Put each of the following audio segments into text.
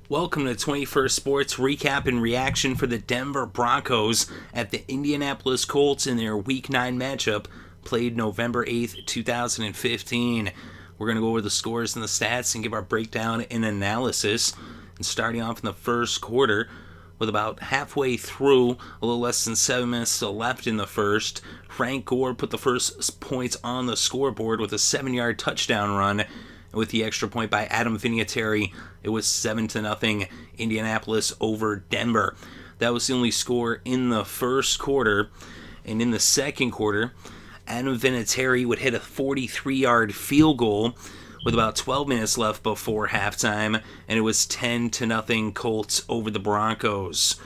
Welcome to 21st Sports recap and reaction for the Denver Broncos at the Indianapolis Colts in their Week 9 matchup played November 8th, 2015. We're going to go over the scores and the stats and give our breakdown and analysis. And starting off in the first quarter, with about halfway through, a little less than 7 minutes still left in the first, Frank Gore put the first points on the scoreboard with a 7-yard touchdown run. With the extra point by Adam Vinatieri, it was 7-0 Indianapolis over Denver. That was the only score in the first quarter. And in the second quarter, Adam Vinatieri would hit a 43-yard field goal with about 12 minutes left before halftime, and it was 10-0 Colts over the Broncos.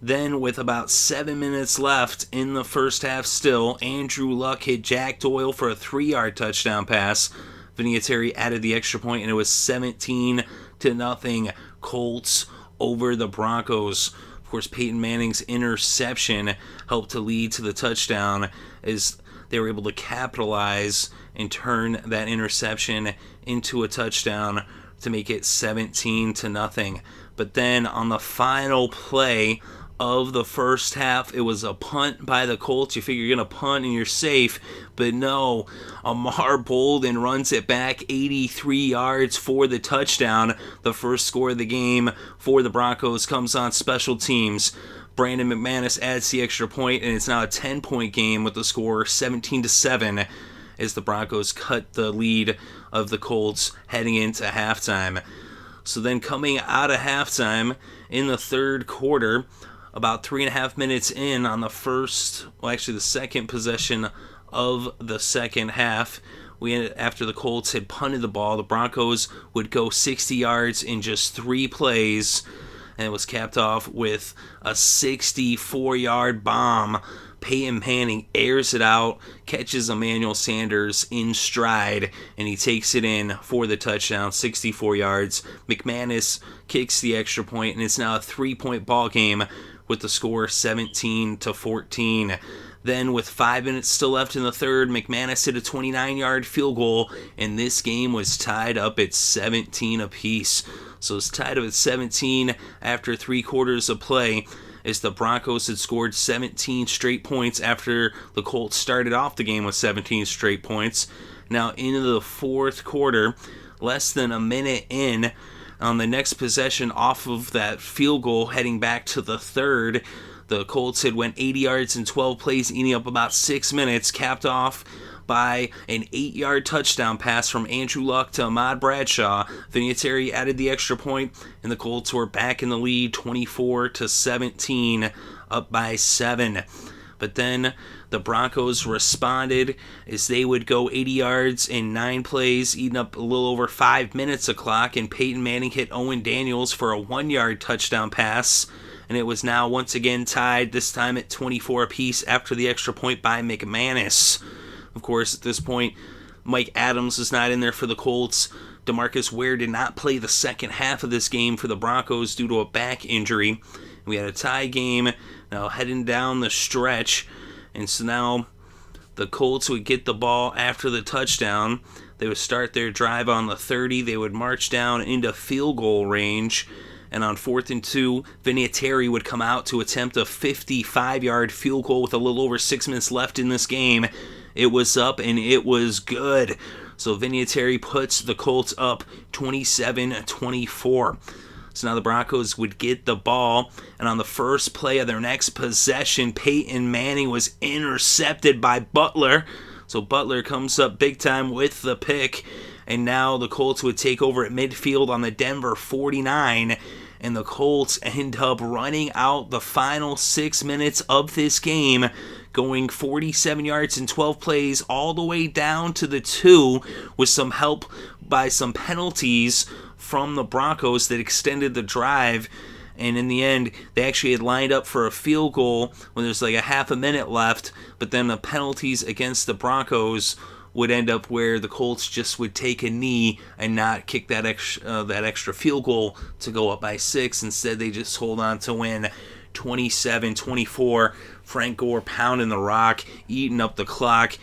Then, with about 7 minutes left in the first half still, Andrew Luck hit Jack Doyle for a 3-yard touchdown pass. Vinatieri added the extra point, and it was 17-0 Colts over the Broncos. Of course, Peyton Manning's interception helped to lead to the touchdown as they were able to capitalize and turn that interception into a touchdown to make it 17-0. But then on the final play of the first half, it was a punt by the Colts. You figure you're going to punt and you're safe, but no. Amar Bolden runs it back 83 yards for the touchdown. The first score of the game for the Broncos comes on special teams. Brandon McManus adds the extra point, and it's now a 10-point game with the score 17-7 as the Broncos cut the lead of the Colts heading into halftime. So then coming out of halftime in the third quarter, about 3.5 minutes in on the second possession of the second half, after the Colts had punted the ball, the Broncos would go 60 yards in just 3 plays, and it was capped off with a 64-yard bomb. Peyton Manning airs it out, catches Emmanuel Sanders in stride, and he takes it in for the touchdown, 64 yards. McManus kicks the extra point, and it's now a 3-point ball game with the score 17-14. Then, with 5 minutes still left in the third, McManus hit a 29-yard field goal, and this game was tied up at 17 apiece. So it's tied up at 17 after 3 quarters of play, as the Broncos had scored 17 straight points after the Colts started off the game with 17 straight points. Now into the fourth quarter, less than a minute in, on the next possession off of that field goal heading back to the third, the Colts had went 80 yards in 12 plays, eating up about 6 minutes, capped off by an 8-yard touchdown pass from Andrew Luck to Ahmad Bradshaw. Vinatieri added the extra point, and the Colts were back in the lead, 24-17, up by 7. But then the Broncos responded as they would go 80 yards in 9 plays, eating up a little over 5 minutes of clock, and Peyton Manning hit Owen Daniels for a 1-yard touchdown pass, and it was now once again tied, this time at 24 apiece after the extra point by McManus. Of course, at this point, Mike Adams is not in there for the Colts. DeMarcus Ware did not play the second half of this game for the Broncos due to a back injury. We had a tie game now heading down the stretch, and so now the Colts would get the ball after the touchdown. They would start their drive on the 30. They would march down into field goal range, and on 4th and 2, Vinatieri would come out to attempt a 55-yard field goal with a little over 6 minutes left in this game. It was up, and it was good. So Vinatieri puts the Colts up 27-24. So now the Broncos would get the ball, and on the first play of their next possession, Peyton Manning was intercepted by Butler. So Butler comes up big time with the pick, and now the Colts would take over at midfield on the Denver 49, and the Colts end up running out the final 6 minutes of this game, going 47 yards in 12 plays all the way down to the 2, with some help by some penalties from the Broncos that extended the drive. And in the end, they actually had lined up for a field goal when there's like a half a minute left, but then the penalties against the Broncos would end up where the Colts just would take a knee and not kick that extra field goal to go up by 6. Instead, they just hold on to win 27-24. Frank Gore pounding the rock, eating up the clock.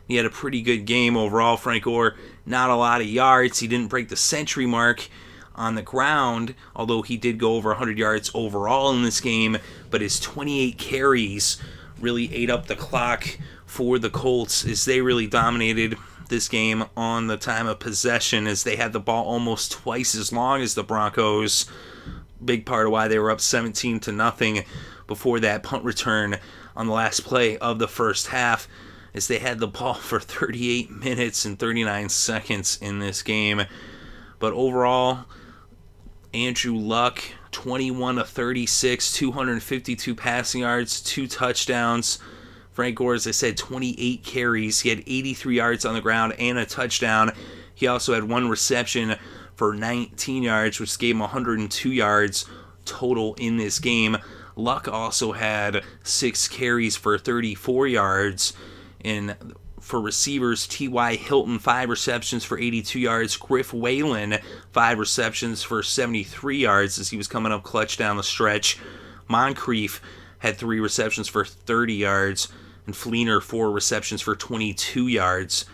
He had a pretty good game overall. Frank Gore, not a lot of yards. He didn't break the century mark on the ground, although he did go over 100 yards overall in this game, but his 28 carries really ate up the clock for the Colts as they really dominated this game on the time of possession, as they had the ball almost twice as long as the Broncos. Big part of why they were up 17-0 before that punt return on the last play of the first half, as they had the ball for 38 minutes and 39 seconds in this game. But overall, Andrew Luck, 21-36, 252 passing yards, 2 touchdowns. Frank Gore, as I said, 28 carries. He had 83 yards on the ground and a touchdown. He also had 1 reception for 19 yards, which gave him 102 yards total in this game. Luck also had 6 carries for 34 yards. And for receivers, T.Y. Hilton, 5 receptions for 82 yards. Griff Whalen, 5 receptions for 73 yards as he was coming up clutch down the stretch. Moncrief had 3 receptions for 30 yards. And Fleener, 4 receptions for 22 yards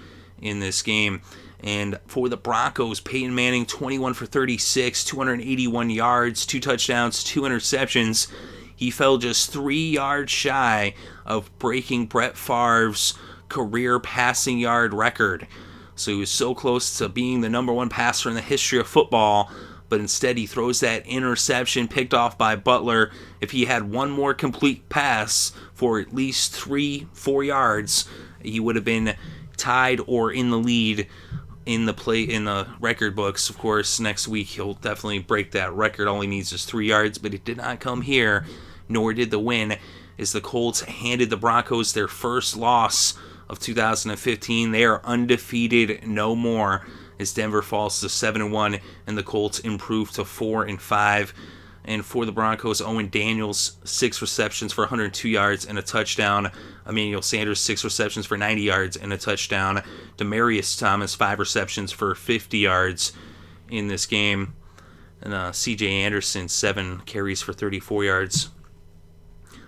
in this game. And for the Broncos, Peyton Manning, 21 for 36, 281 yards, 2 touchdowns, 2 interceptions. He fell just 3 yards shy of breaking Brett Favre's career passing yard record. So he was so close to being the number 1 passer in the history of football, but instead he throws that interception picked off by Butler. If he had 1 more complete pass for at least 3-4 yards, he would have been tied or in the lead in the record books. Of course, next week he'll definitely break that record. All he needs is 3 yards, but it did not come here, nor did the win, as the Colts handed the Broncos their first loss of 2015. They are undefeated no more, as Denver falls to 7-1 and the Colts improve to 4-5. And for the Broncos, Owen Daniels, 6 receptions for 102 yards and a touchdown. Emmanuel Sanders, 6 receptions for 90 yards and a touchdown. Demaryius Thomas, 5 receptions for 50 yards in this game. And C.J. Anderson, 7 carries for 34 yards.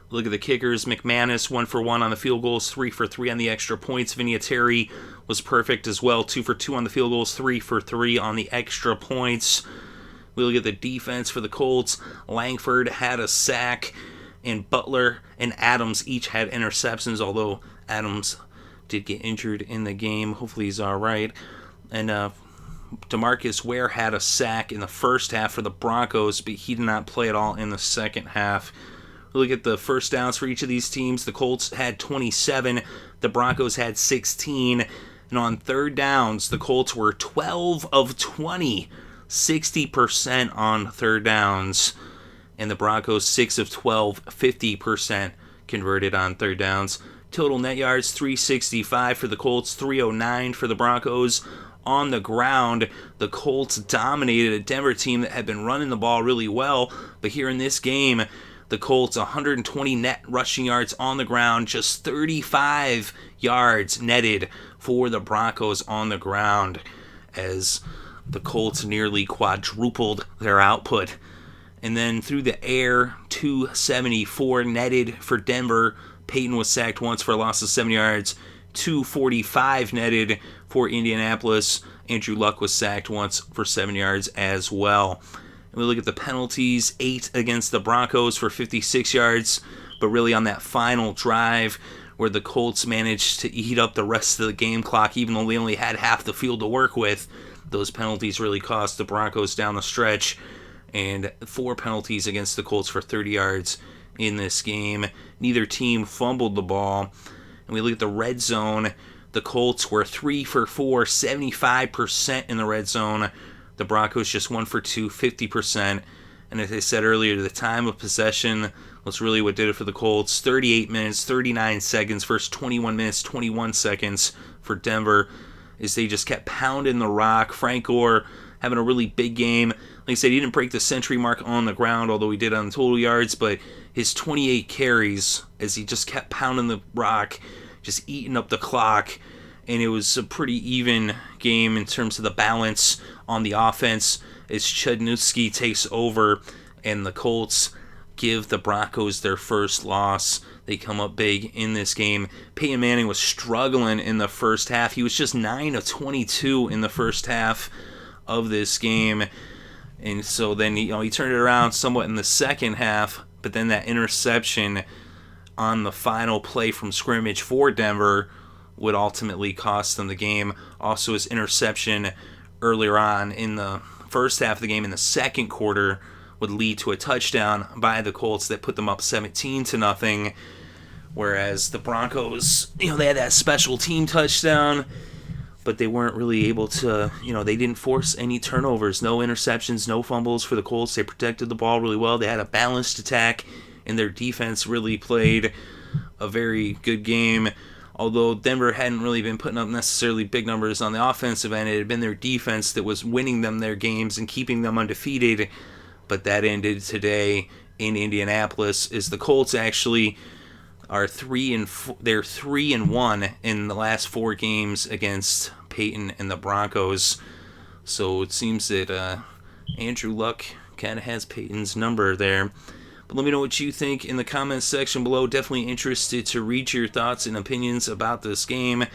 Look at the kickers. McManus, 1 for 1 on the field goals, 3 for 3 on the extra points. Vinatieri was perfect as well, 2 for 2 on the field goals, 3 for 3 on the extra points. We look at the defense for the Colts. Langford had a sack, and Butler and Adams each had interceptions, although Adams did get injured in the game. Hopefully he's all right. And DeMarcus Ware had a sack in the first half for the Broncos, but he did not play at all in the second half. We look at the first downs for each of these teams. The Colts had 27. The Broncos had 16. And on third downs, the Colts were 12 of 20. 60% on third downs, and the Broncos 6 of 12, 50% converted on third downs. Total net yards 365 for the Colts, 309 for the Broncos. On the ground, the Colts dominated a Denver team that had been running the ball really well, but here in this game, the Colts 120 net rushing yards on the ground, just 35 yards netted for the Broncos on the ground, as the Colts nearly quadrupled their output. And then through the air, 274 netted for Denver. Peyton was sacked once for a loss of 7 yards. 245 netted for Indianapolis. Andrew Luck was sacked once for 7 yards as well. And we look at the penalties, 8 against the Broncos for 56 yards. But really on that final drive where the Colts managed to eat up the rest of the game clock, even though they only had half the field to work with, those penalties really cost the Broncos down the stretch, and 4 penalties against the Colts for 30 yards in this game. Neither team fumbled the ball. And we look at the red zone. The Colts were 3 for 4, 75% in the red zone. The Broncos just 1 for 2, 50%. And as I said earlier, the time of possession was really what did it for the Colts. 38 minutes, 39 seconds, first 21 minutes, 21 seconds for Denver, is they just kept pounding the rock. Frank Gore having a really big game. Like I said, he didn't break the century mark on the ground, although he did on total yards, but his 28 carries as he just kept pounding the rock, just eating up the clock. And it was a pretty even game in terms of the balance on the offense as Chudnowski takes over and the Colts give the Broncos their first loss. They come up big in this game. Peyton Manning was struggling in the first half. He was just 9 of 22 in the first half of this game. And so then he turned it around somewhat in the second half, but then that interception on the final play from scrimmage for Denver would ultimately cost them the game. Also, his interception earlier on in the first half of the game in the second quarter would lead to a touchdown by the Colts that put them up 17-0. Whereas the Broncos, they had that special team touchdown, but they weren't really able to, they didn't force any turnovers, no interceptions, no fumbles for the Colts. They protected the ball really well. They had a balanced attack, and their defense really played a very good game. Although Denver hadn't really been putting up necessarily big numbers on the offensive end, it had been their defense that was winning them their games and keeping them undefeated. But that ended today in Indianapolis, as the Colts actually are 3-1 in the last 4 games against Peyton and the Broncos. So it seems that Andrew Luck kind of has Peyton's number there. But let me know what you think in the comments section below. Definitely interested to read your thoughts and opinions about this game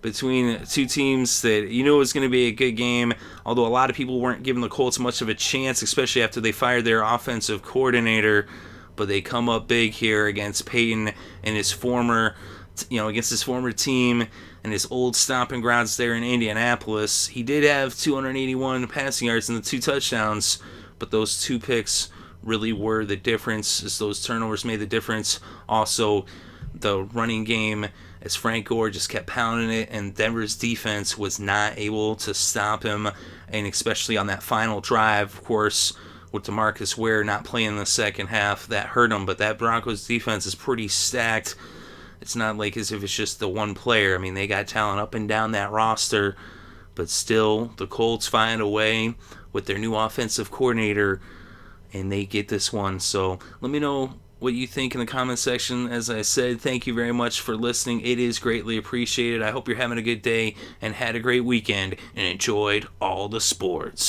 between two teams that was going to be a good game, although a lot of people weren't giving the Colts much of a chance, especially after they fired their offensive coordinator. But they come up big here against Peyton and his former team and his old stomping grounds there in Indianapolis. He did have 281 passing yards and the 2 touchdowns, but those 2 picks really were the difference, as those turnovers made the difference. Also, the running game, as Frank Gore just kept pounding it, and Denver's defense was not able to stop him, and especially on that final drive, of course, with DeMarcus Ware not playing in the second half, that hurt him. But that Broncos defense is pretty stacked. It's not like as if it's just the one player. I mean, they got talent up and down that roster, but still, the Colts find a way with their new offensive coordinator, and they get this one. So let me know what you think in the comment section. As I said, thank you very much for listening. It is greatly appreciated. I hope you're having a good day and had a great weekend and enjoyed all the sports.